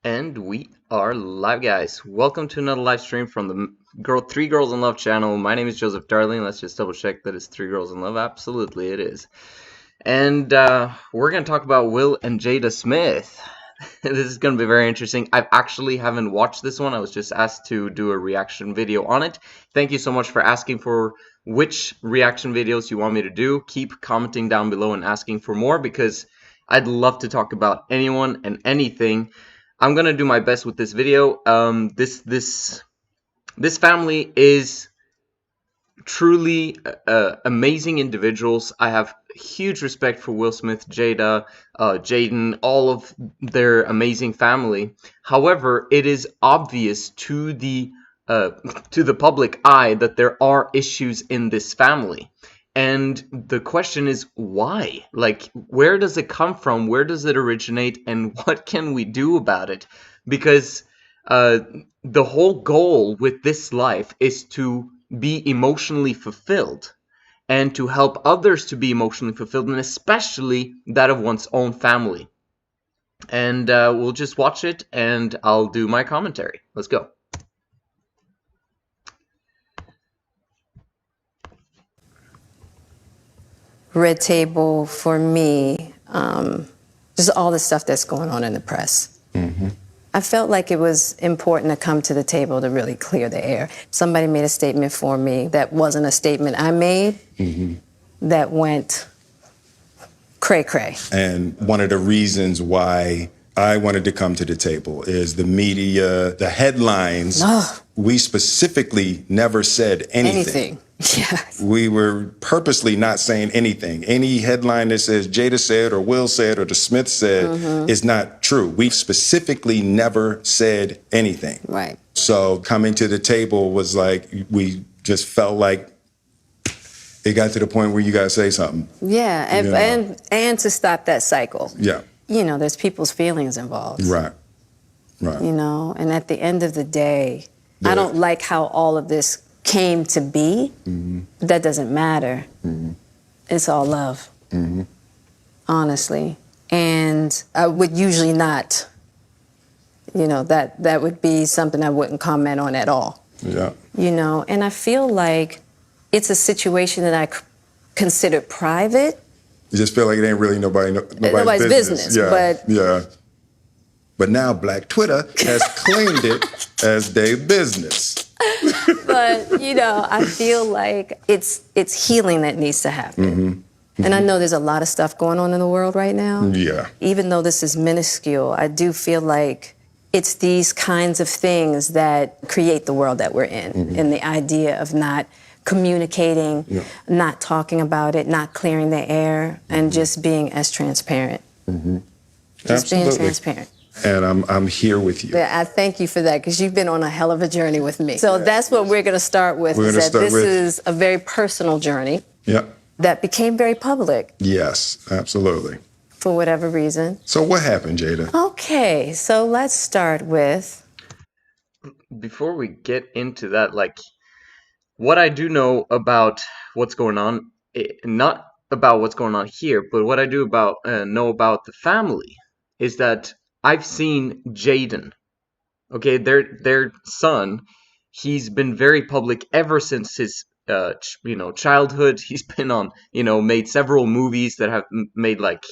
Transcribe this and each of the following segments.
And we are live, guys. Welcome to another live stream from the Three Girls in Love channel. My name is Joseph Darling. Let's just double check that it's Three Girls in Love. Absolutely, it is. And we're going to talk about Will and Jada Smith. This is going to be very interesting. I actually haven't watched this one. I was just asked to do a reaction video on it. Thank you so much for asking for which reaction videos you want me to do. Keep commenting down below and asking for more because I'd love to talk about anyone and anything. I'm gonna do my best with this video. This family is truly amazing individuals. I have huge respect for Will Smith, Jada, Jaden, all of their amazing family. However, it is obvious to the public eye that there are issues in this family. And the question is why? Like, where does it come from? Where does it originate? And what can we do about it? Because the whole goal with this life is to be emotionally fulfilled and to help others to be emotionally fulfilled, and especially that of one's own family. And we'll just watch it and I'll do my commentary. Let's go. Red table for me, just all the stuff that's going on in the press. Mm-hmm. I felt like it was important to come to the table to really clear the air. Somebody made a statement for me that wasn't a statement I made, that went cray-cray. And one of the reasons why I wanted to come to the table is the media, the headlines. We specifically never said anything. Yes. We were purposely not saying anything. Any headline that says Jada said or Will said or the Smith said is not true. We've specifically never said anything. Right. So coming to the table was like, we just felt like it got to the point where you got to say something. Yeah, and to stop that cycle. Yeah. You know, there's people's feelings involved. Right. Right. You know, and at the end of the day, I don't like how all of this came to be. But that doesn't matter. It's all love. Honestly. And I would usually not, you know, that would be something I wouldn't comment on at all. Yeah. You know, and I feel like it's a situation that I consider private. You just feel like it ain't really nobody's business. Yeah. But now Black Twitter has claimed it as their business. But, you know, I feel like it's healing that needs to happen. And I know there's a lot of stuff going on in the world right now. Yeah. Even though this is minuscule, I do feel like it's these kinds of things that create the world that we're in. And the idea of not communicating, not talking about it, not clearing the air, and just being as transparent. Just being transparent. And I'm here with you. I thank you for that, because you've been on a hell of a journey with me. So that's what we're going to start with. This is a very personal journey. That became very public. Yes, absolutely. For whatever reason. So what happened, Jada? Okay, so let's start with... Before we get into that, like, what I do know about what's going on, not about what's going on here, but what I do about know about the family is that I've seen Jaden, okay, their son. He's been very public ever since his childhood. He's been on, made several movies that have made, like,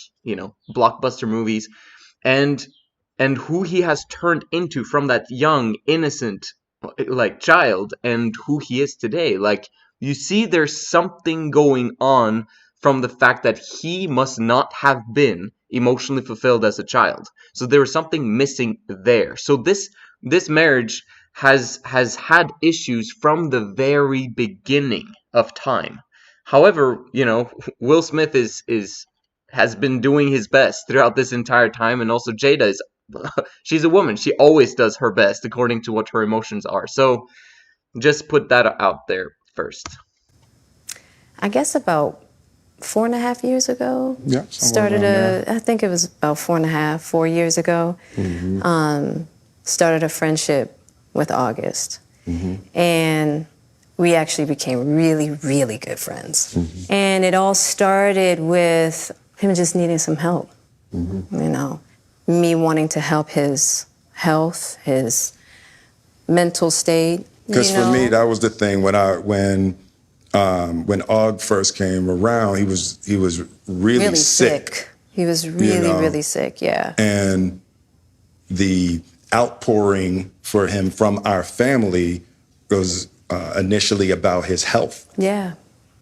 blockbuster movies, and who he has turned into from that young innocent like child and who he is today. Like, you see there's something going on from the fact that he must not have been emotionally fulfilled as a child. So there was something missing there. So this marriage has had issues from the very beginning of time. However, Will Smith has been doing his best throughout this entire time, and also Jada is she's a woman. She always does her best according to what her emotions are. So just put that out there first. I guess about 4.5 years ago. Yeah. I think it was about 4 years ago. Started a friendship with August. And we actually became really, really good friends. And it all started with him just needing some help. Me wanting to help his health, his mental state. Because for me, that was the thing when Og first came around, he was really sick. He was really sick, yeah. And the outpouring for him from our family was initially about his health. Yeah.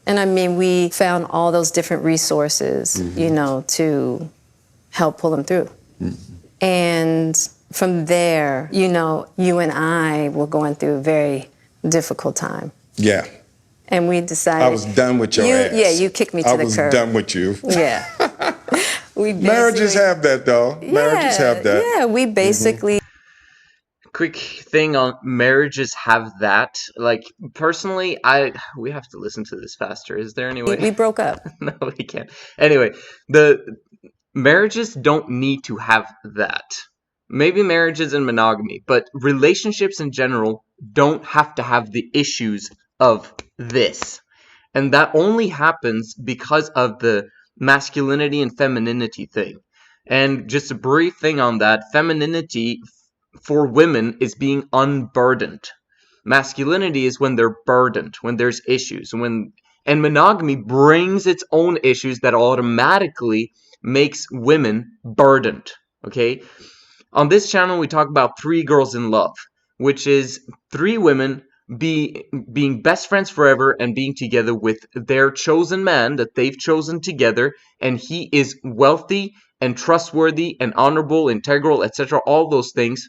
And I mean, we found all those different resources, to help pull him through. And from there, you and I were going through a very difficult time. Yeah. And we decided... I was done with your ass. Yeah, you kicked me to the curb. I was done with you. Yeah. Marriages have that, though. Marriages have that. Yeah, we basically... Quick thing on marriages have that. Like, personally, we have to listen to this faster. Is there any way? We broke up. No, we can't. Anyway, the marriages don't need to have that. Maybe marriages and monogamy, but relationships in general don't have to have the issues of this. And that only happens because of the masculinity and femininity thing. And just a brief thing on that, femininity for women is being unburdened. Masculinity is when they're burdened, when there's issues, and monogamy brings its own issues that automatically makes women burdened. Okay? On this channel, we talk about 3 girls in love, which is 3 women being best friends forever and being together with their chosen man that they've chosen together, and he is wealthy and trustworthy and honorable, integral, etc., all those things,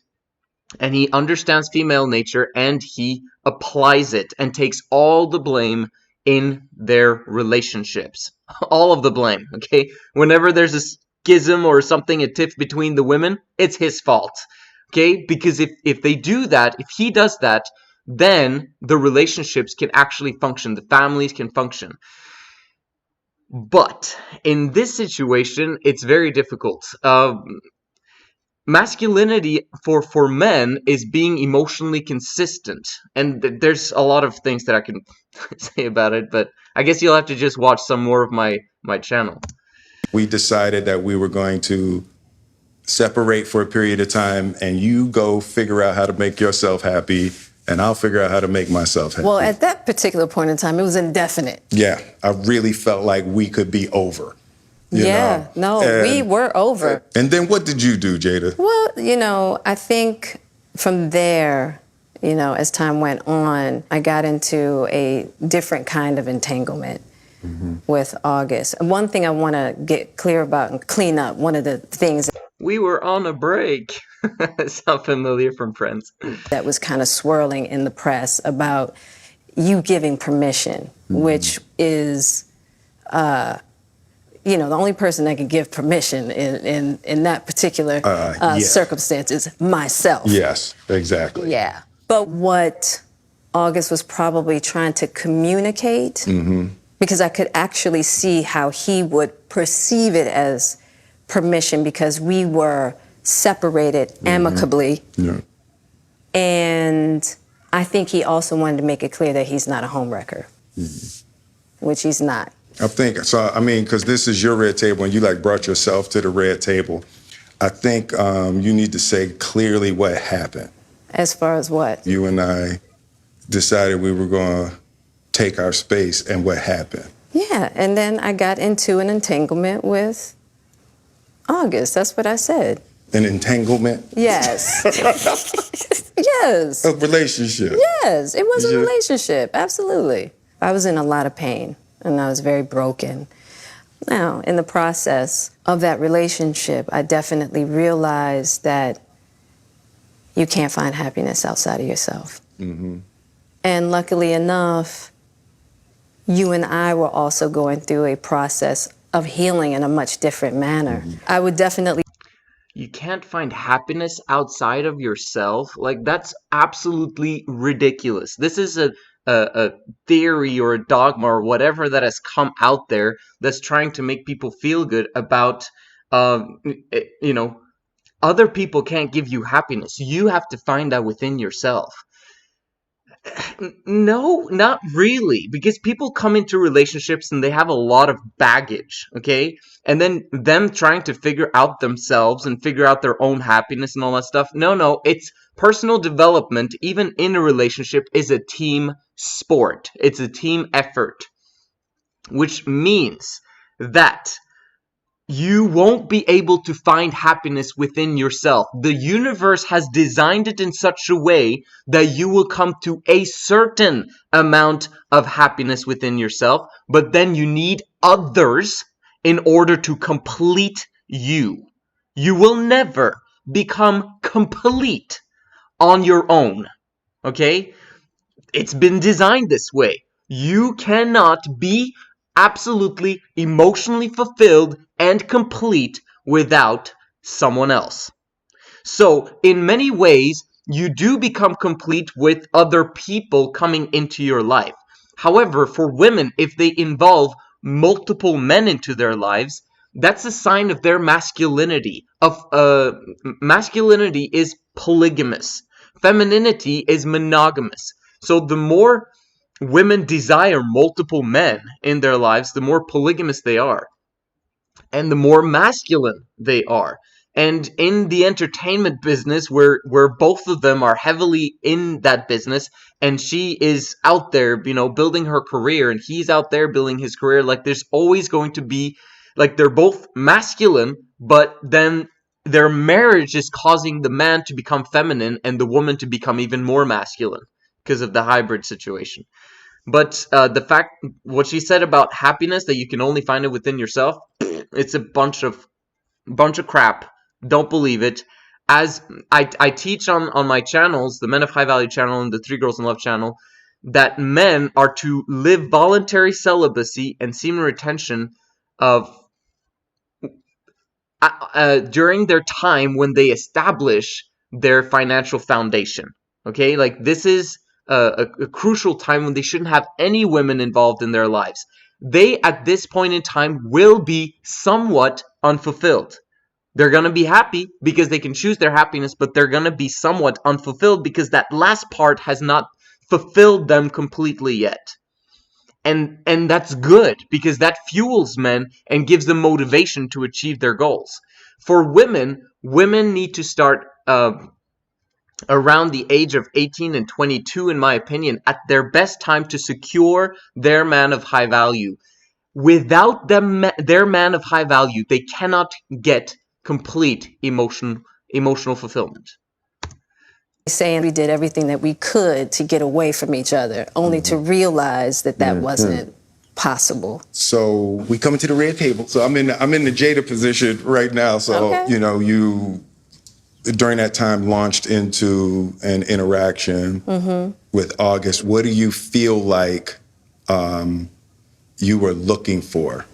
and he understands female nature and he applies it and takes all the blame in their relationships. All of the blame, okay? Whenever there's a schism or something, a tiff between the women, it's his fault, okay? Because if they do that, if he does that, then the relationships can actually function, the families can function. But in this situation, it's very difficult. Masculinity for men is being emotionally consistent, and there's a lot of things that I can say about it, but I guess you'll have to just watch some more of my channel. We decided that we were going to separate for a period of time, and you go figure out how to make yourself happy, and I'll figure out how to make myself happy. Well, at that particular point in time, it was indefinite. Yeah, I really felt like we could be over. We were over. And then what did you do, Jada? Well, I think from there, as time went on, I got into a different kind of entanglement with August. One thing I want to get clear about and clean up, one of the things... We were on a break. Sound familiar from Friends. That was kind of swirling in the press about you giving permission, which is... the only person that can give permission in that particular circumstance is myself. Yes, exactly. Yeah. But what August was probably trying to communicate, because I could actually see how he would perceive it as permission, because we were separated amicably. Yeah. And I think he also wanted to make it clear that he's not a homewrecker, which he's not. I think so. I mean, because this is your red table, and you brought yourself to the red table. I think you need to say clearly what happened. As far as what? You and I decided we were going to take our space, and what happened? Yeah, and then I got into an entanglement with August. That's what I said. An entanglement? Yes. Yes. A relationship? Yes, it was a relationship. Absolutely. I was in a lot of pain, and I was very broken. Now, in the process of that relationship, I definitely realized that you can't find happiness outside of yourself. And luckily enough, you and I were also going through a process of healing in a much different manner. I would definitely... You can't find happiness outside of yourself? Like, that's absolutely ridiculous. This is a theory or a dogma or whatever that has come out there that's trying to make people feel good about, other people can't give you happiness. You have to find that within yourself. No, not really, because people come into relationships and they have a lot of baggage, okay? And then them trying to figure out themselves and figure out their own happiness and all that stuff. No, it's personal development, even in a relationship, is a team sport. It's a team effort, which means that you won't be able to find happiness within yourself. The universe has designed it in such a way that you will come to a certain amount of happiness within yourself, but then you need others in order to complete you. You will never become complete on your own, okay? It's been designed this way. You cannot be absolutely emotionally fulfilled and complete without someone else. So, in many ways, you do become complete with other people coming into your life. However, for women, if they involve multiple men into their lives, that's a sign of their masculinity. Masculinity is polygamous. Femininity is monogamous. So the more women desire multiple men in their lives, the more polygamous they are, and the more masculine they are. And in the entertainment business, where both of them are heavily in that business, and she is out there, building her career, and he's out there building his career, like there's always going to be, like they're both masculine, but then their marriage is causing the man to become feminine and the woman to become even more masculine because of the hybrid situation. But the fact, what she said about happiness, that you can only find it within yourself, it's a bunch of crap. Don't believe it. As I teach on my channels, the Men of High Value channel and the Three Girls in Love channel, that men are to live voluntary celibacy and semen retention of during their time when they establish their financial foundation. Okay, like this is a crucial time when they shouldn't have any women involved in their lives. They, at this point in time, will be somewhat unfulfilled. They're going to be happy because they can choose their happiness, but they're going to be somewhat unfulfilled because that last part has not fulfilled them completely yet. And that's good, because that fuels men and gives them motivation to achieve their goals. For women need to start around the age of 18 and 22, in my opinion, at their best time to secure their man of high value. Without their man of high value, they cannot get complete emotional fulfillment. Saying we did everything that we could to get away from each other, only to realize that wasn't possible. So we come into the red table. So I'm in the Jada position right now. So Okay. You during that time launched into an interaction with August. What do you feel like you were looking for?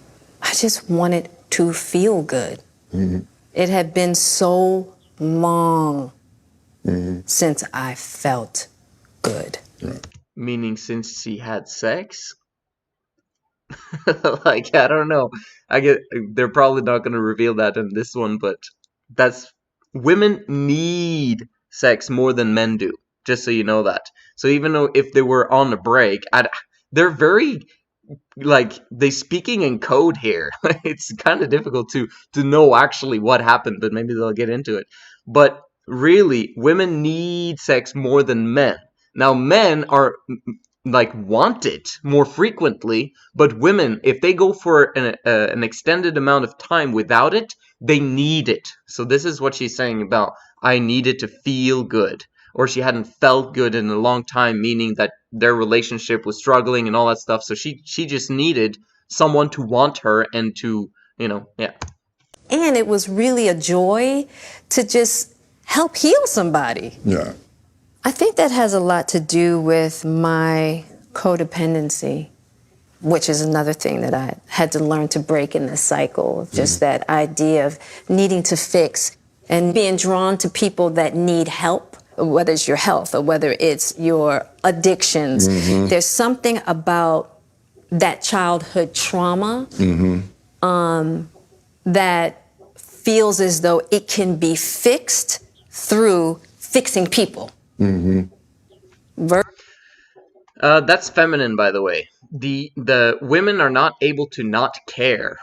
I just wanted to feel good. It had been so long since I felt good. Meaning since she had sex? Like, I don't know. They're probably not going to reveal that in this one, but women need sex more than men do, just so you know that. So even though if they were on a break, they're very, like, they speaking in code here. It's kind of difficult to know actually what happened, but maybe they'll get into it. But really, women need sex more than men. Now, men are like want it more frequently, but women, if they go for an extended amount of time without it, they need it. So this is what she's saying about, I needed to feel good, or she hadn't felt good in a long time, meaning that their relationship was struggling and all that stuff. So she just needed someone to want her and to, yeah. And it was really a joy to just help heal somebody. Yeah. I think that has a lot to do with my codependency, which is another thing that I had to learn to break in this cycle. Just that idea of needing to fix and being drawn to people that need help, whether it's your health or whether it's your addictions. There's something about that childhood trauma that feels as though it can be fixed through fixing people. That's feminine, by the way. The women are not able to not care.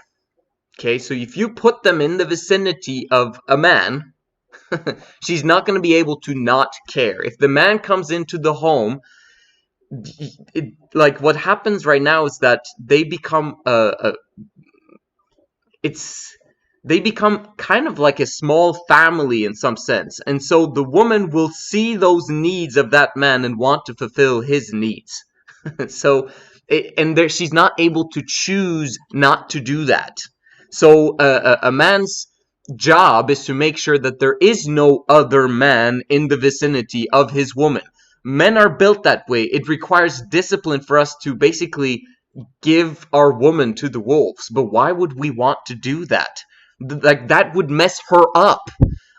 Okay, so if you put them in the vicinity of a man, she's not going to be able to not care. If the man comes into the home, like what happens right now is that they become they become kind of like a small family in some sense. And so the woman will see those needs of that man and want to fulfill his needs. So, she's not able to choose not to do that. So a man's job is to make sure that there is no other man in the vicinity of his woman. Men are built that way. It requires discipline for us to basically give our woman to the wolves. But why would we want to do that? Like, that would mess her up.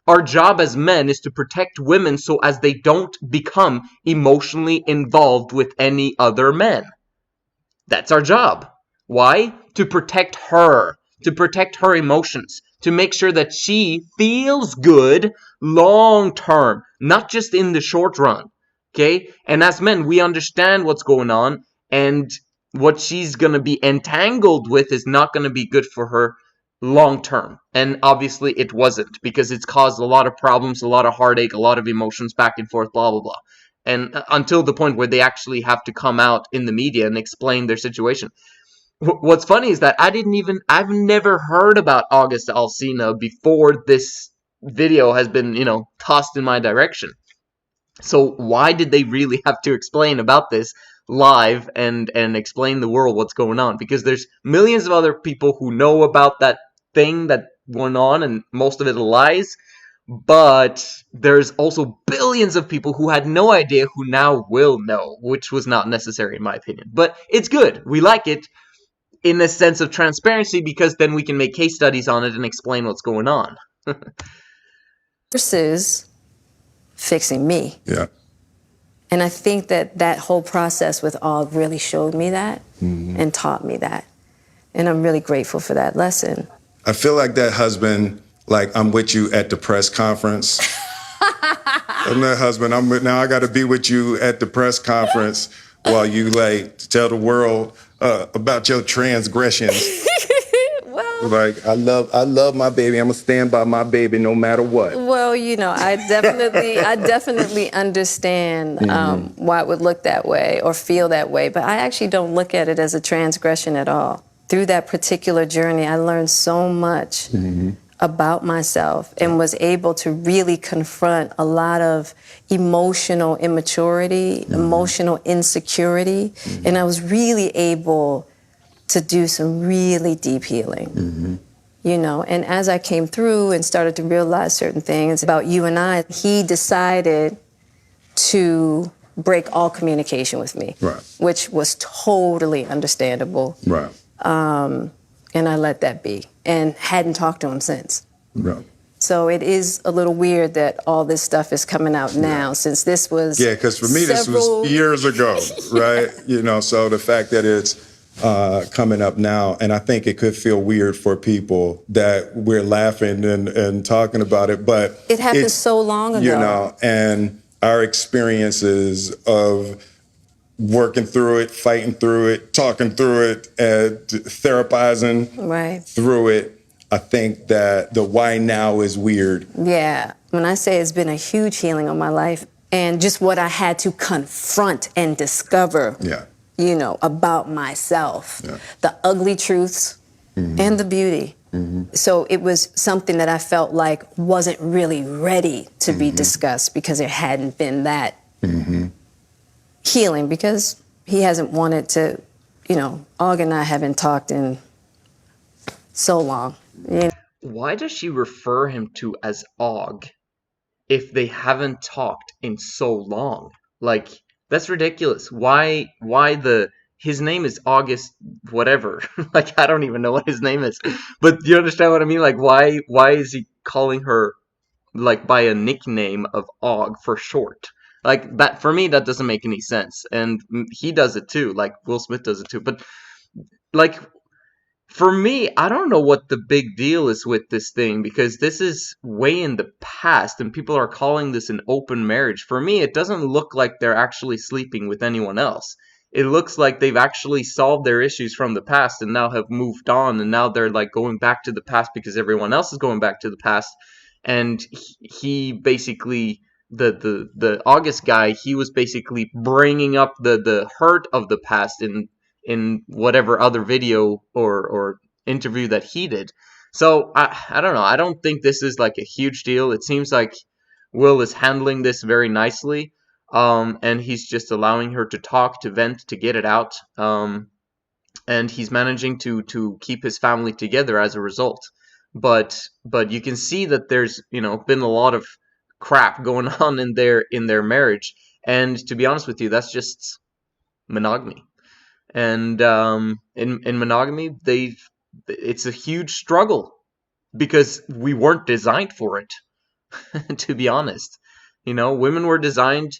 Our job as men is to protect women so as they don't become emotionally involved with any other men. That's our job. Why? To protect her emotions, to make sure that she feels good long term, not just in the short run. Okay? And as men, we understand what's going on, and what she's going to be entangled with is not going to be good for her long term. And obviously it wasn't, because it's caused a lot of problems, a lot of heartache, a lot of emotions back and forth, blah blah blah. And until the point where they actually have to come out in the media and explain their situation. What's funny is that I've never heard about August Alsina before this video has been, tossed in my direction. So why did they really have to explain about this live and explain the world what's going on? Because there's millions of other people who know about that thing that went on, and most of it lies. But there's also billions of people who had no idea who now will know, which was not necessary in my opinion. But it's good. We like it in a sense of transparency, because then we can make case studies on it and explain what's going on. Versus fixing me. Yeah. And I think that whole process with Og really showed me that and taught me that. And I'm really grateful for that lesson. I feel like that husband, like, I'm with you at the press conference. I'm that husband. Now I got to be with you at the press conference while you tell the world about your transgressions. Well, Like, I love my baby. I'm gonna stand by my baby no matter what. Well, I definitely understand why it would look that way or feel that way, but I actually don't look at it as a transgression at all. Through that particular journey, I learned so much about myself and was able to really confront a lot of emotional immaturity, emotional insecurity, and I was really able to do some really deep healing. And as I came through and started to realize certain things about you and I, he decided to break all communication with me, Right. which was totally understandable. Right. And I let that be and hadn't talked to him since. Right. So it is a little weird that all this stuff is coming out now, since this was Because for me, this was years ago, right? So the fact that it's coming up now, and I think it could feel weird for people that we're laughing and talking about it, but it happened so long ago. And our experiences of working through it, fighting through it, talking through it, therapizing through it. I think that the why now is weird. Yeah. When I say it's been a huge healing on my life, and just what I had to confront and discover, about myself, the ugly truths and the beauty. So it was something that I felt like wasn't really ready to be discussed, because it hadn't been that healing, because he hasn't wanted to, Og and I haven't talked in so long. Why does she refer him to as Og if they haven't talked in so long? Like, that's ridiculous. Why his name is August whatever. Like, I don't even know what his name is. But do you understand what I mean? Like, why is he calling her by a nickname of Og for short? Like, that, for me, that doesn't make any sense. And he does it too. Like, Will Smith does it too. But for me, I don't know what the big deal is with this thing, because this is way in the past and people are calling this an open marriage. For me, it doesn't look like they're actually sleeping with anyone else. it looks like they've actually solved their issues from the past and now have moved on, and now they're like going back to the past because everyone else is going back to the past. And he basically, the August guy, he was basically bringing up the hurt of the past in whatever other video or interview that he did. So I don't know. I don't think this is like a huge deal. It seems like Will is handling this very nicely, and he's just allowing her to talk, to vent, to get it out, and he's managing to keep his family together as a result. But you can see that there's been a lot of crap going on in their marriage, and to be honest with you, that's just monogamy. And in monogamy, it's a huge struggle because we weren't designed for it. To be honest, women were designed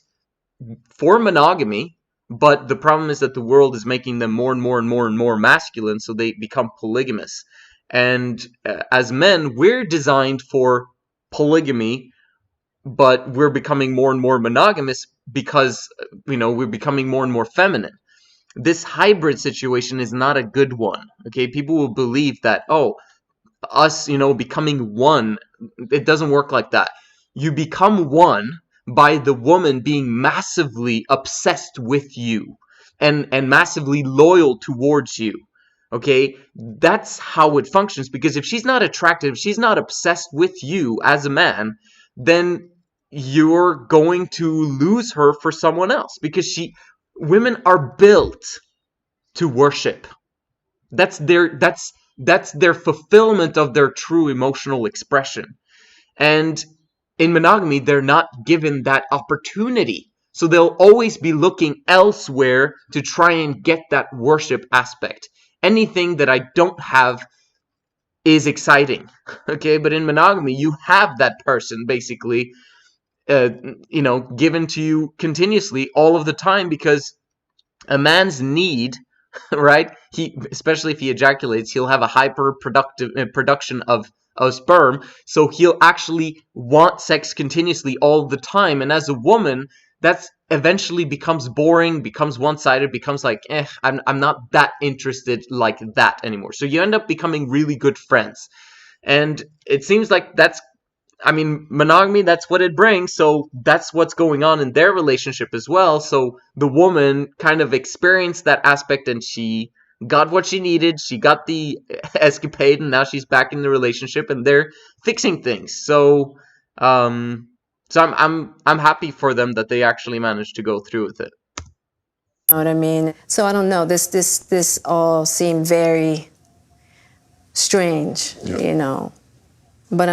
for monogamy, but the problem is that the world is making them more and more and more and more masculine, so they become polygamous. And as men, we're designed for polygamy, but we're becoming more and more monogamous because we're becoming more and more feminine. This hybrid situation is not a good one. Okay, people will believe that, oh, us becoming one, it doesn't work like that. You become one by the woman being massively obsessed with you and massively loyal towards you. Okay, that's how it functions. Because if she's not attractive, if she's not obsessed with you as a man, then you're going to lose her for someone else, because women are built to worship. That's their fulfillment of their true emotional expression. And in monogamy, they're not given that opportunity. So they'll always be looking elsewhere to try and get that worship aspect. Anything that I don't have is exciting. Okay, but in monogamy, you have that person basically, given to you continuously all of the time, because a man's need, right? Especially if he ejaculates, he'll have a hyper-productive production of sperm, so he'll actually want sex continuously all the time. And as a woman, that's eventually becomes boring, becomes one-sided, becomes like, I'm not that interested like that anymore. So you end up becoming really good friends. And it seems like monogamy, that's what it brings, so that's what's going on in their relationship as well. So the woman kind of experienced that aspect, and she got what she needed. She got the escapade, and now she's back in the relationship, and they're fixing things. So, I'm happy for them that they actually managed to go through with it. You know what I mean? So I don't know. This all seemed very strange, But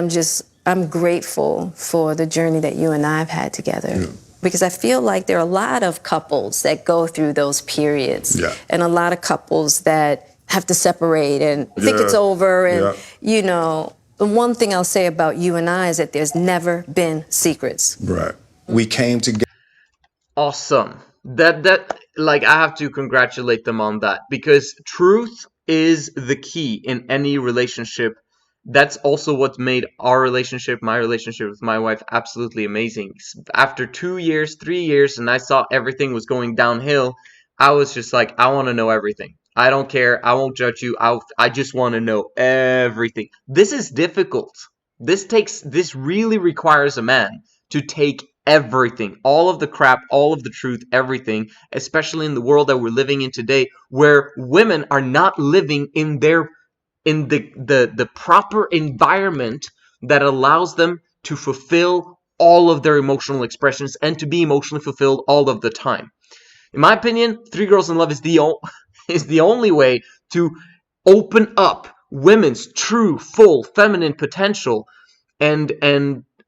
I'm grateful for the journey that you and I have had together. Yeah. Because I feel like there are a lot of couples that go through those periods. Yeah. And a lot of couples that have to separate and think it's over. And, the one thing I'll say about you and I is that there's never been secrets. Right. We came together. Awesome. That I have to congratulate them on that, because truth is the key in any relationship. That's also what made our relationship, my relationship with my wife, absolutely amazing. After 2 years, 3 years, and I saw everything was going downhill, I was just like, I want to know everything. I don't care. I won't judge you. I just want to know everything. This is difficult. This really requires a man to take everything, all of the crap, all of the truth, everything, especially in the world that we're living in today, where women are not living in the proper environment that allows them to fulfill all of their emotional expressions and to be emotionally fulfilled all of the time. In my opinion, Three Girls in Love is the only way to open up women's true, full, feminine potential and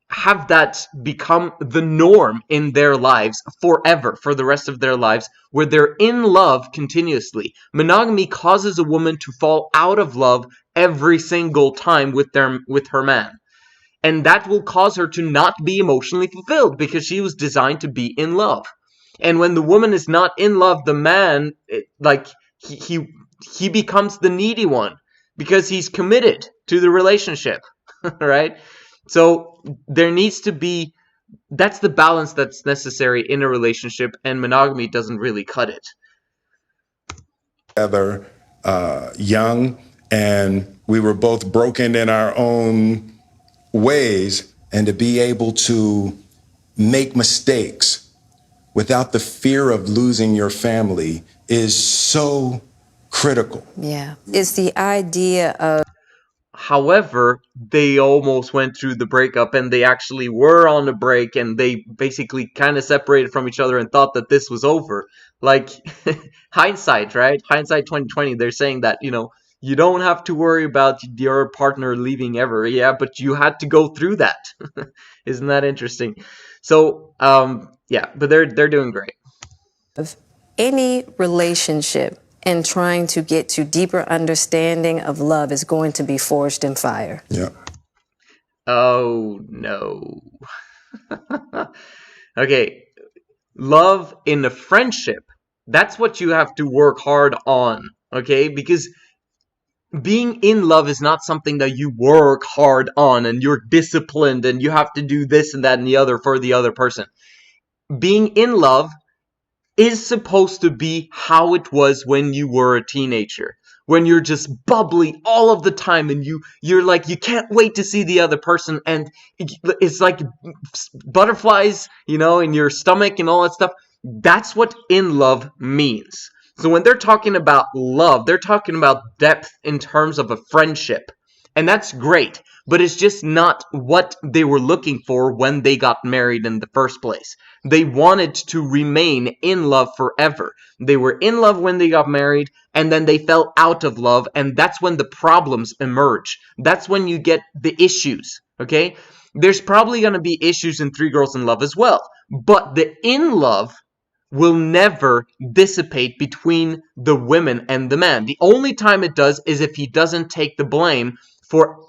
have that become the norm in their lives forever, for the rest of their lives, where they're in love continuously. Monogamy causes a woman to fall out of love every single time with her man. And that will cause her to not be emotionally fulfilled, because she was designed to be in love. And when the woman is not in love, the man, he becomes the needy one, because he's committed to the relationship, right? So there needs to be, that's the balance that's necessary in a relationship, and monogamy doesn't really cut it. together young, and we were both broken in our own ways, and to be able to make mistakes without the fear of losing your family is so critical. Yeah. It's the idea of However, they almost went through the breakup and they actually were on a break and they basically kind of separated from each other and thought that this was over. Like, hindsight, right? Hindsight 2020, they're saying that, you don't have to worry about your partner leaving ever. Yeah, but you had to go through that. Isn't that interesting? So, yeah, but they're doing great. any relationship and trying to get to deeper understanding of love is going to be forged in fire. Yeah. Oh, no. Okay, love in a friendship, that's what you have to work hard on, okay? Because being in love is not something that you work hard on and you're disciplined and you have to do this and that and the other for the other person. Being in love is supposed to be how it was when you were a teenager, when you're just bubbly all of the time and you're like, you can't wait to see the other person, and it's like butterflies, in your stomach and all that stuff. That's what in love means. So when they're talking about love, they're talking about depth in terms of a friendship. And that's great, but it's just not what they were looking for when they got married in the first place. They wanted to remain in love forever. They were in love when they got married, and then they fell out of love, and that's when the problems emerge. That's when you get the issues, okay? There's probably going to be issues in Three Girls in Love as well, but the in love will never dissipate between the women and the man. The only time it does is if he doesn't take the blame for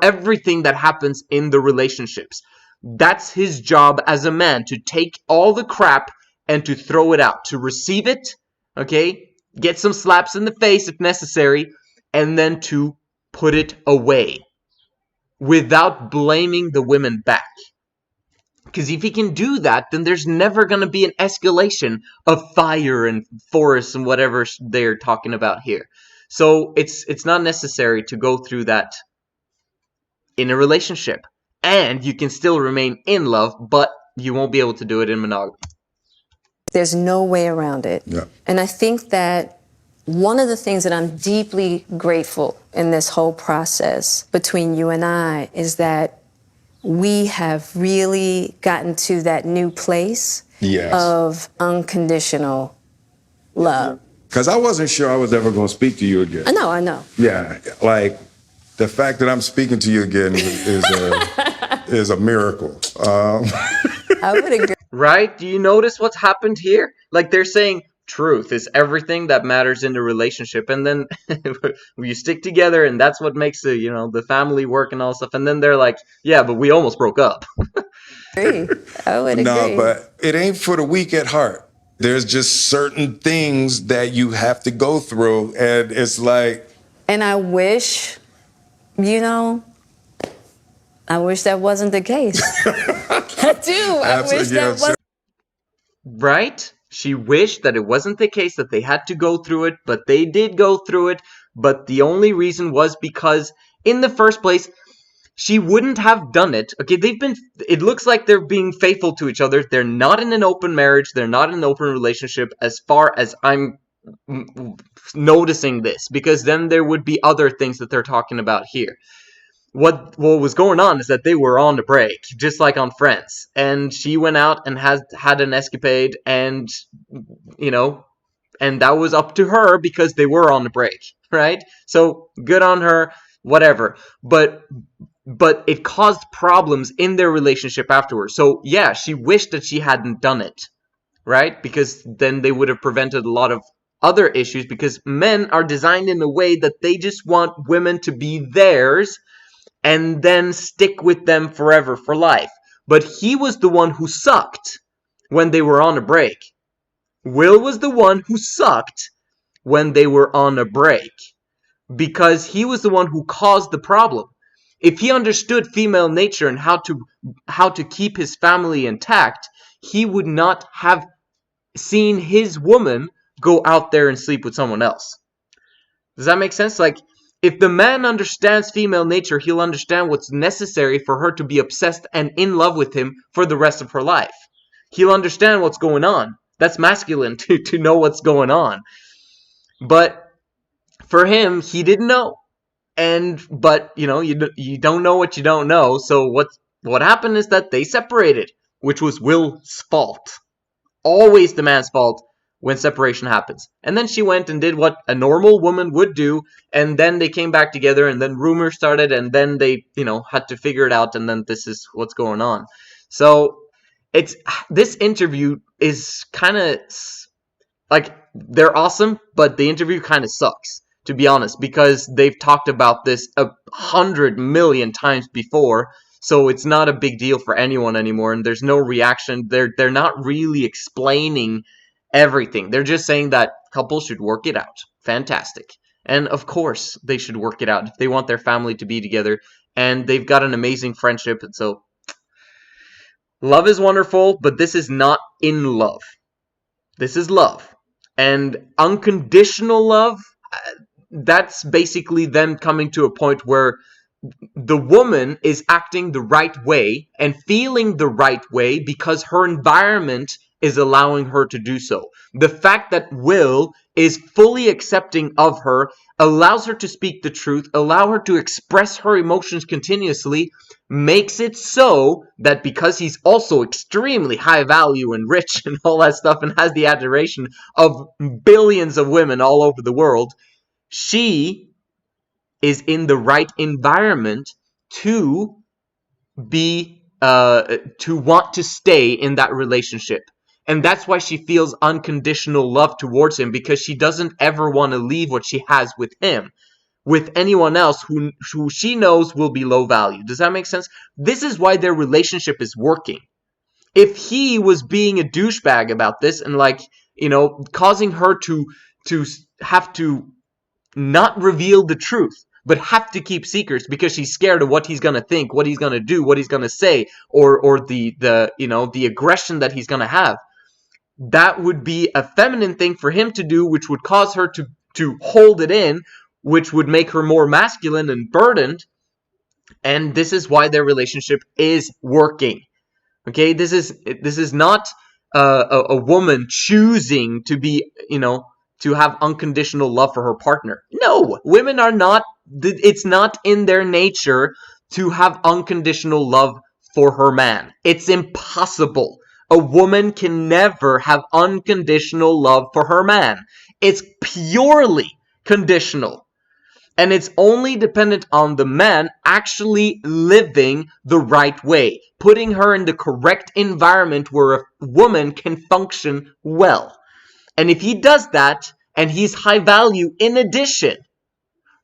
everything that happens in the relationships. That's his job as a man, to take all the crap and to throw it out, to receive it, okay? Get some slaps in the face if necessary, and then to put it away without blaming the women back. Because if he can do that, then there's never going to be an escalation of fire and forests and whatever they're talking about here. So it's not necessary to go through that in a relationship. And you can still remain in love, but you won't be able to do it in monogamy. There's no way around it. Yeah. And I think that one of the things that I'm deeply grateful in this whole process between you and I is that we have really gotten to that new place of unconditional love. Because I wasn't sure I was ever going to speak to you again. I know. Yeah, like the fact that I'm speaking to you again is a miracle. I would agree. Right? Do you notice what's happened here? Like, they're saying truth is everything that matters in a relationship, and then you stick together, and that's what makes the family work and all stuff. And then they're like, yeah, but we almost broke up. I would agree. No, but it ain't for the weak at heart. There's just certain things that you have to go through, and it's like. And I wish, I wish that wasn't the case. I do. I wish that wasn't. Right? She wished that it wasn't the case, that they had to go through it, but they did go through it. But the only reason was because, in the first place, she wouldn't have done it. Okay, it looks like they're being faithful to each other. They're not in an open marriage. They're not in an open relationship as far as I'm noticing this, because then there would be other things that they're talking about here. What was going on is that they were on the break, just like on Friends, and she went out and had an escapade, and and that was up to her because they were on the break, right? So good on her, whatever. But it caused problems in their relationship afterwards. So yeah, she wished that she hadn't done it, right? Because then they would have prevented a lot of other issues, because men are designed in a way that they just want women to be theirs and then stick with them forever for life. But he was the one who sucked when they were on a break. Will was the one who sucked when they were on a break, because he was the one who caused the problem. If he understood female nature and how to keep his family intact, he would not have seen his woman go out there and sleep with someone else. Does that make sense? Like, if the man understands female nature, he'll understand what's necessary for her to be obsessed and in love with him for the rest of her life. He'll understand what's going on. That's masculine to know what's going on. But for him, he didn't know. But you know, you don't know what you don't know. So what happened is that they separated, which was Will's fault. Always the man's fault when separation happens. And then she went and did what a normal woman would do, and then they came back together, and then rumors started, and then they, you know, had to figure it out, and then this is what's going on. So this interview is kind of like, they're awesome, but the interview kind of sucks, to be honest, because they've talked about this 100 million times before. So it's not a big deal for anyone anymore, and there's no reaction. They're not really explaining everything. They're just saying that couples should work it out. Fantastic. And of course they should work it out if they want their family to be together, and they've got an amazing friendship. And so love is wonderful, but this is not in love. This is love. And unconditional love, that's basically them coming to a point where the woman is acting the right way and feeling the right way because her environment is allowing her to do so. The fact that Will is fully accepting of her allows her to speak the truth, allow her to express her emotions continuously, makes it so that because he's also extremely high value and rich and all that stuff and has the adoration of billions of women all over the world, she is in the right environment to be to want to stay in that relationship. And that's why she feels unconditional love towards him, because she doesn't ever want to leave what she has with him with anyone else who she knows will be low value. Does that make sense? This is why their relationship is working. If he was being a douchebag about this and, like, you know, causing her to have to not reveal the truth, but have to keep secrets because she's scared of what he's going to think, what he's going to do, what he's going to say, or the you know, the aggression that he's going to have, that would be a feminine thing for him to do, which would cause her to hold it in, which would make her more masculine and burdened. And this is why their relationship is working. Okay, this is not a woman choosing to be, you know, to have unconditional love for her partner. No, women are not, it's not in their nature to have unconditional love for her man. It's impossible. A woman can never have unconditional love for her man. It's purely conditional. And it's only dependent on the man actually living the right way, putting her in the correct environment where a woman can function well. And if he does that, and he's high value in addition,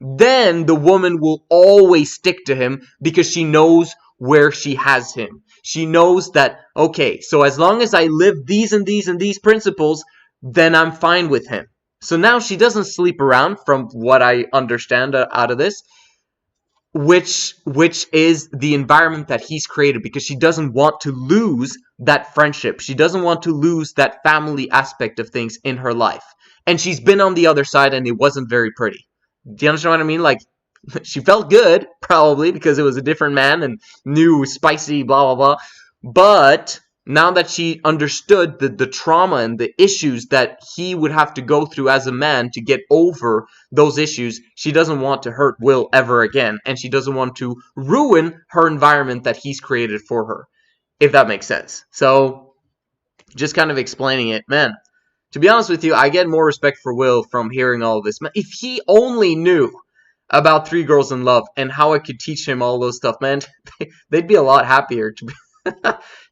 then the woman will always stick to him because she knows where she has him. She knows that, okay, so as long as I live these and these and these principles, then I'm fine with him. So now she doesn't sleep around, from what I understand out of this, which is the environment that he's created, because she doesn't want to lose that friendship. She doesn't want to lose that family aspect of things in her life. And she's been on the other side, and it wasn't very pretty. Do you understand what I mean? Like, she felt good, probably, because it was a different man and new, spicy, blah, blah, blah. But now that she understood the trauma and the issues that he would have to go through as a man to get over those issues, she doesn't want to hurt Will ever again. And she doesn't want to ruin her environment that he's created for her, if that makes sense. So, just kind of explaining it, man. To be honest with you, I get more respect for Will from hearing all of this. If he only knew about Three Girls in Love and how I could teach him all those stuff, man, they'd be a lot happier,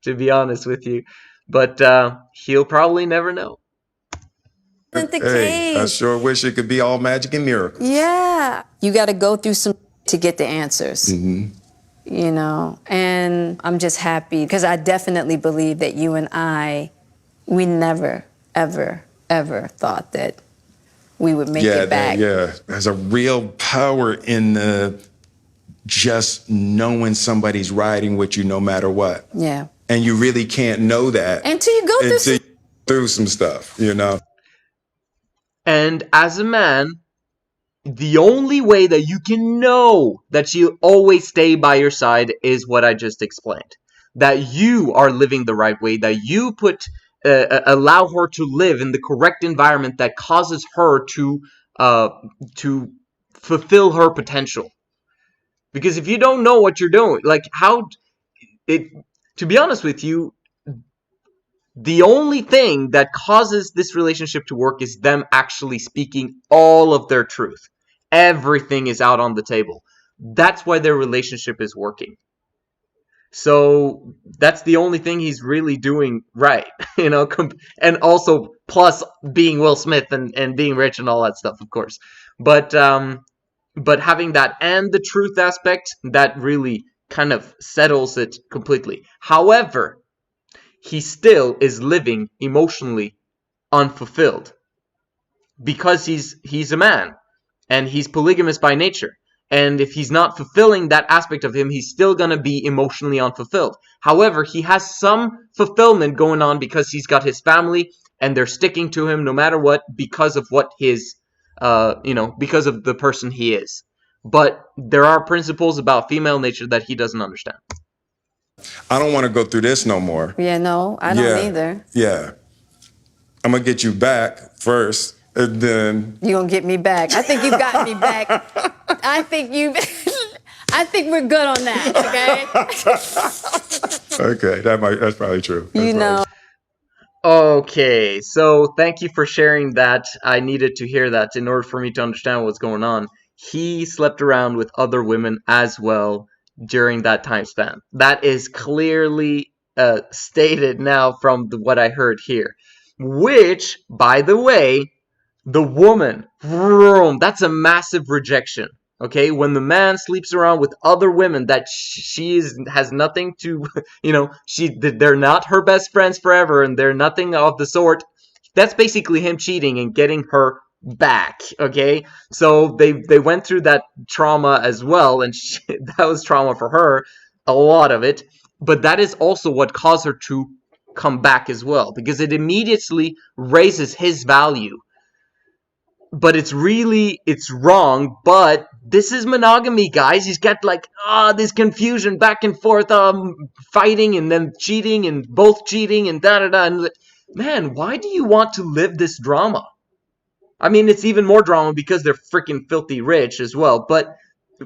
to be honest with you. But he'll probably never know. Hey, I sure wish it could be all magic and miracles. Yeah. You got to go through some to get the answers. Mm-hmm. You know, and I'm just happy because I definitely believe that you and I, we never, ever, ever thought that we would make it back. There's a real power in just knowing somebody's riding with you no matter what. Yeah. And you really can't know that until you go through some stuff, you know. And as a man, the only way that you can know that she'll always stay by your side is what I just explained. That you are living the right way, that you allow her to live in the correct environment that causes her to fulfill her potential. Because if you don't know what you're doing, like to be honest with you, the only thing that causes this relationship to work is them actually speaking all of their truth. Everything is out on the table. That's why their relationship is working. So that's the only thing he's really doing right, and also plus being Will Smith and being rich and all that stuff, of course. But having that and the truth aspect, that really kind of settles it completely. However, he still is living emotionally unfulfilled because he's a man and he's polygamous by nature. And if he's not fulfilling that aspect of him, he's still going to be emotionally unfulfilled. However, he has some fulfillment going on because he's got his family and they're sticking to him no matter what because of what because of the person he is. But there are principles about female nature that he doesn't understand. I don't want to go through this no more. Yeah, no, I don't either. Yeah. I'm going to get you back first, and then... You're going to get me back. I think you got me back. I think we're good on that, okay? Okay, that's probably true. Okay, so thank you for sharing that. I needed to hear that in order for me to understand what's going on. He slept around with other women as well during that time span. That is clearly stated now from what I heard here. Which, by the way, the woman, that's a massive rejection. Okay, when the man sleeps around with other women that has nothing to, they're not her best friends forever and they're nothing of the sort. That's basically him cheating and getting her back. Okay, so they went through that trauma as well, and that was trauma for her, a lot of it. But that is also what caused her to come back as well, because it immediately raises his value. But it's wrong. But this is monogamy, guys. He's got this confusion back and forth, fighting and then cheating and both cheating and da-da-da. And man, why do you want to live this drama? I mean, it's even more drama because they're freaking filthy rich as well. But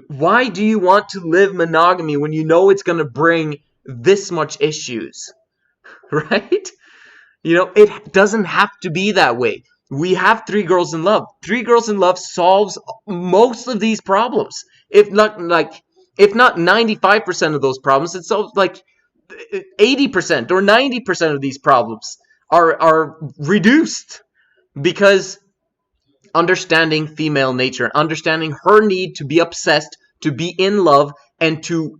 why do you want to live monogamy when you know it's going to bring this much issues? Right? It doesn't have to be that way. We have 3 Girls in Love. 3 Girls in Love solves most of these problems. If not 95% of those problems, it solves 80% or 90% of these problems are reduced because understanding female nature, understanding her need to be obsessed, to be in love, and to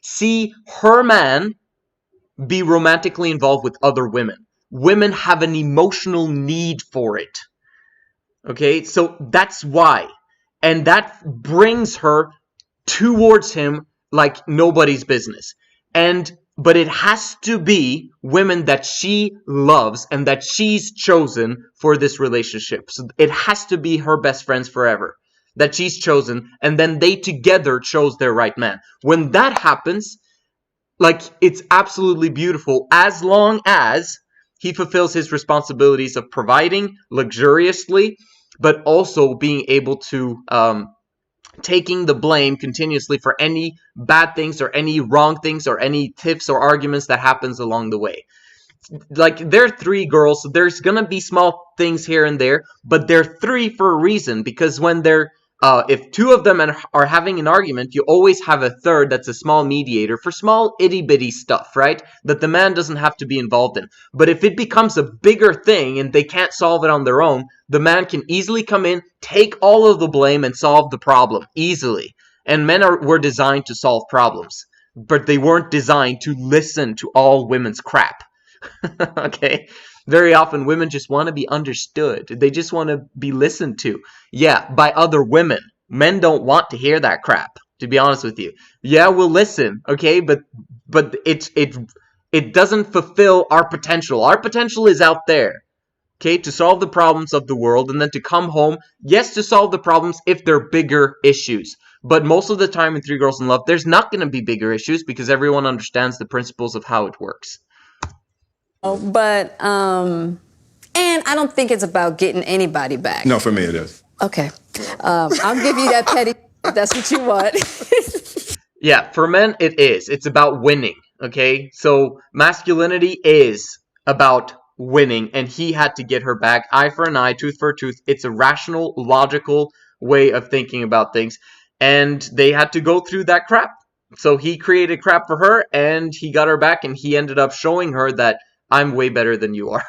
see her man be romantically involved with other women. Women have an emotional need for it. Okay, so that's why. And that brings her towards him like nobody's business. But it has to be women that she loves and that she's chosen for this relationship. So it has to be her best friends forever that she's chosen, and then they together chose their right man. When that happens, it's absolutely beautiful, as long as he fulfills his responsibilities of providing luxuriously, but also being able to taking the blame continuously for any bad things or any wrong things or any tips or arguments that happens along the way. They're 3 girls, so there's gonna be small things here and there, but they're 3 for a reason, because when they're if 2 of them are having an argument, you always have a third that's a small mediator for small itty-bitty stuff, right? That the man doesn't have to be involved in. But if it becomes a bigger thing and they can't solve it on their own, the man can easily come in, take all of the blame, and solve the problem easily. And men were designed to solve problems, but they weren't designed to listen to all women's crap. Okay? Very often women just want to be understood. They just want to be listened to. Yeah, by other women. Men don't want to hear that crap, to be honest with you. Yeah, we'll listen, okay? But it doesn't fulfill our potential. Our potential is out there. okay, to solve the problems of the world, and then to come home, yes, to solve the problems if they're bigger issues. But most of the time in Three Girls in Love, there's not going to be bigger issues because everyone understands the principles of how it works. But, and I don't think it's about getting anybody back. No, for me it is. Okay. I'll give you that petty if that's what you want. Yeah, for men, it is. It's about winning, okay? So masculinity is about winning, and he had to get her back. Eye for an eye, tooth for a tooth. It's a rational, logical way of thinking about things, and they had to go through that crap. So he created crap for her, and he got her back, and he ended up showing her that I'm way better than you are,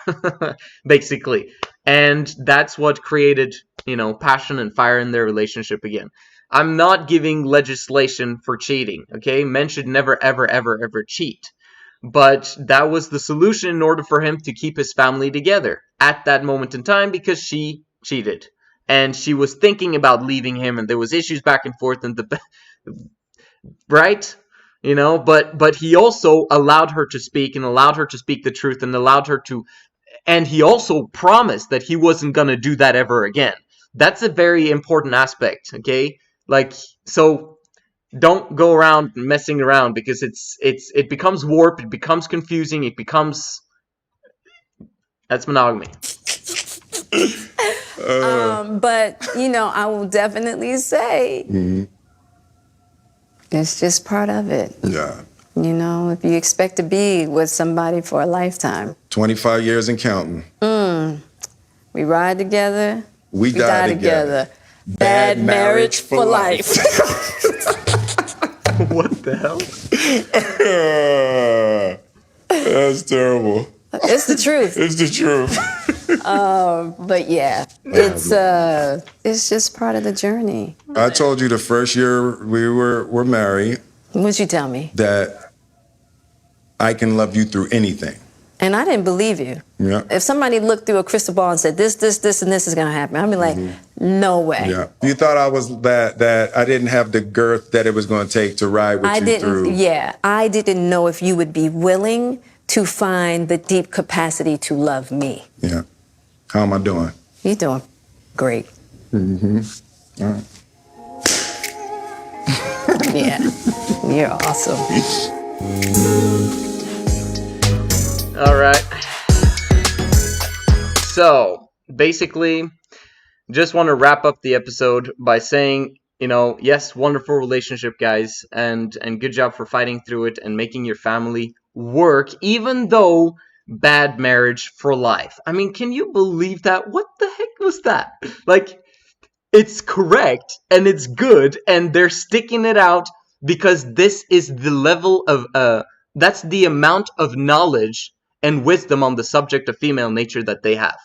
basically. And that's what created, passion and fire in their relationship again. I'm not giving legislation for cheating, okay? Men should never, ever, ever, ever cheat. But that was the solution in order for him to keep his family together at that moment in time, because she cheated. And she was thinking about leaving him, and there was issues back and forth, and right? But he also allowed her to speak, and allowed her to speak the truth, and allowed her to, and he also promised that he wasn't going to do that ever again. That's a very important aspect, okay? So don't go around messing around, because it becomes warped, it becomes confusing, that's monogamy. But, I will definitely say it's just part of it. Yeah. If you expect to be with somebody for a lifetime. 25 years and counting. We ride together. We die together. Bad marriage for life. What the hell? That's terrible. It's the truth. It's the truth. But yeah, it's just part of the journey. I told you the first year we were married. What'd you tell me? That I can love you through anything. And I didn't believe you. Yeah. If somebody looked through a crystal ball and said, this, and this is going to happen, I'd be like, no way. Yeah. You thought I was that I didn't have the girth that it was going to take to ride with you through. Yeah. I didn't know if you would be willing to find the deep capacity to love me. Yeah. How am I doing? You're doing great. Mm-hmm. All right. Yeah. You're awesome. All right. So, basically, just want to wrap up the episode by saying, yes, wonderful relationship, guys, and good job for fighting through it and making your family work, even though bad marriage for life. I mean, can you believe that? What the heck was that? It's correct, and it's good, and they're sticking it out because this is the level of, that's the amount of knowledge and wisdom on the subject of female nature that they have.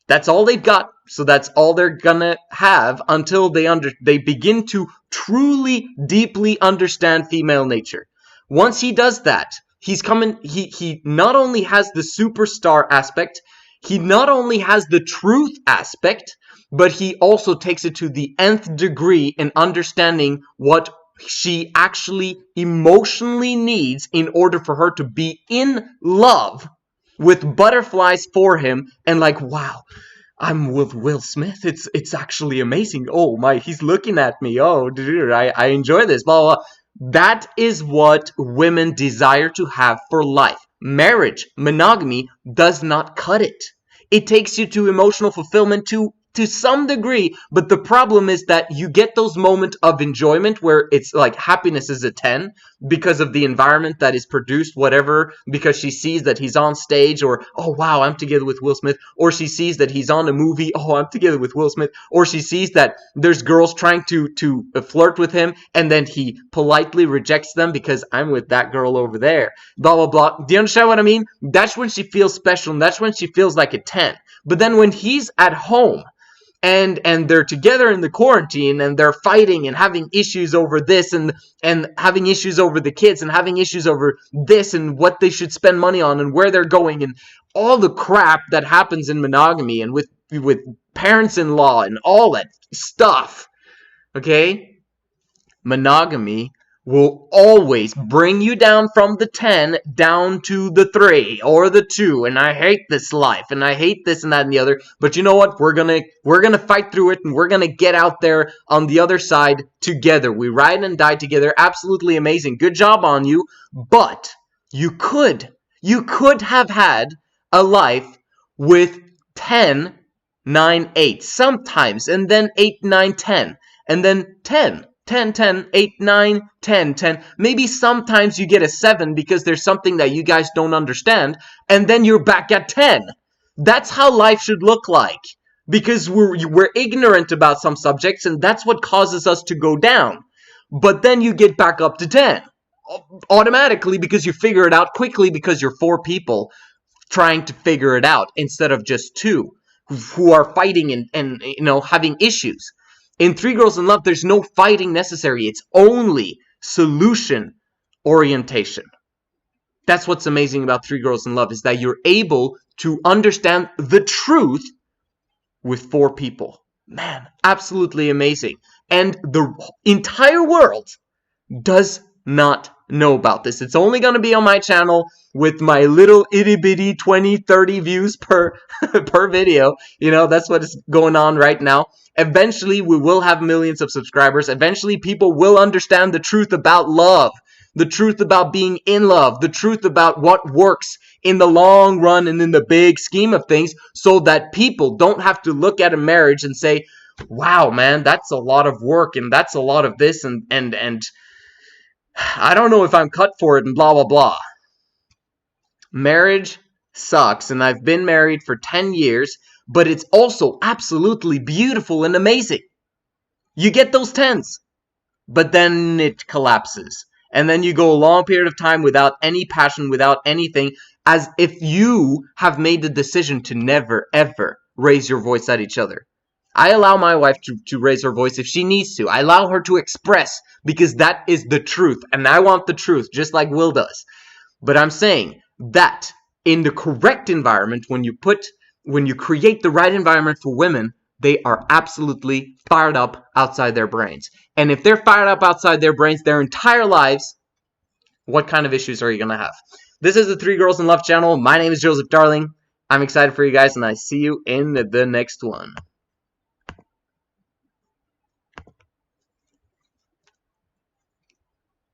That's all they've got, so that's all they're gonna have until they begin to truly, deeply understand female nature. Once he does that, he not only has the superstar aspect, he not only has the truth aspect, but he also takes it to the nth degree in understanding what she actually emotionally needs in order for her to be in love with butterflies for him, and wow, I'm with Will Smith. It's actually amazing. Oh my, he's looking at me. Oh, dude, I enjoy this. Blah, blah, blah. That is what women desire to have for life. Marriage, monogamy, does not cut it. It takes you to emotional fulfillment to some degree, but the problem is that you get those moments of enjoyment where it's happiness is a 10 because of the environment that is produced, whatever, because she sees that he's on stage, or, oh wow, I'm together with Will Smith, or she sees that he's on a movie, oh, I'm together with Will Smith, or she sees that there's girls trying to flirt with him, and then he politely rejects them because I'm with that girl over there, blah, blah, blah. Do you understand what I mean? That's when she feels special, and that's when she feels like a 10. But then when he's at home, and they're together in the quarantine, and they're fighting and having issues over this, and having issues over the kids, and having issues over this, and what they should spend money on, and where they're going, and all the crap that happens in monogamy, and with parents-in-law, and all that stuff, okay? Monogamy will always bring you down from the 10 down to the 3 or the 2, and I hate this life and I hate this and that and the other. But you know what? We're gonna fight through it, and we're gonna get out there on the other side together. We ride and die together. Absolutely amazing. Good job on you. But you could have had a life with 10, 9, 8 sometimes, and then 8, 9, 10, and then 10, 10, 10, 8, 9, 10, 10. Maybe sometimes you get a 7 because there's something that you guys don't understand, and then you're back at 10. That's how life should look like, because we're ignorant about some subjects, and that's what causes us to go down. But then you get back up to 10 automatically because you figure it out quickly, because you're 4 people trying to figure it out instead of just 2 who are fighting and you know, having issues. In 3 Girls in Love, there's no fighting necessary. It's only solution orientation. That's what's amazing about 3 Girls in Love, is that you're able to understand the truth with 4 people. Man, absolutely amazing. And the entire world does not know about this. It's only going to be on my channel with my little itty bitty 20, 30 views per video. You know, that's what is going on right now. Eventually, we will have millions of subscribers. Eventually, people will understand the truth about love, the truth about being in love, the truth about what works in the long run and in the big scheme of things, so that people don't have to look at a marriage and say, wow, man, that's a lot of work, and that's a lot of this, and I don't know if I'm cut for it, and blah, blah, blah. Marriage sucks, and I've been married for 10 years, but it's also absolutely beautiful and amazing. You get those 10s, but then it collapses. And then you go a long period of time without any passion, without anything, as if you have made the decision to never, ever raise your voice at each other. I allow my wife to raise her voice if she needs to. I allow her to express, because that is the truth. And I want the truth, just like Will does. But I'm saying that in the correct environment, when you create the right environment for women, they are absolutely fired up outside their brains. And if they're fired up outside their brains their entire lives, what kind of issues are you going to have? This is the 3 Girls in Love channel. My name is Joseph Darling. I'm excited for you guys, and I see you in the next one.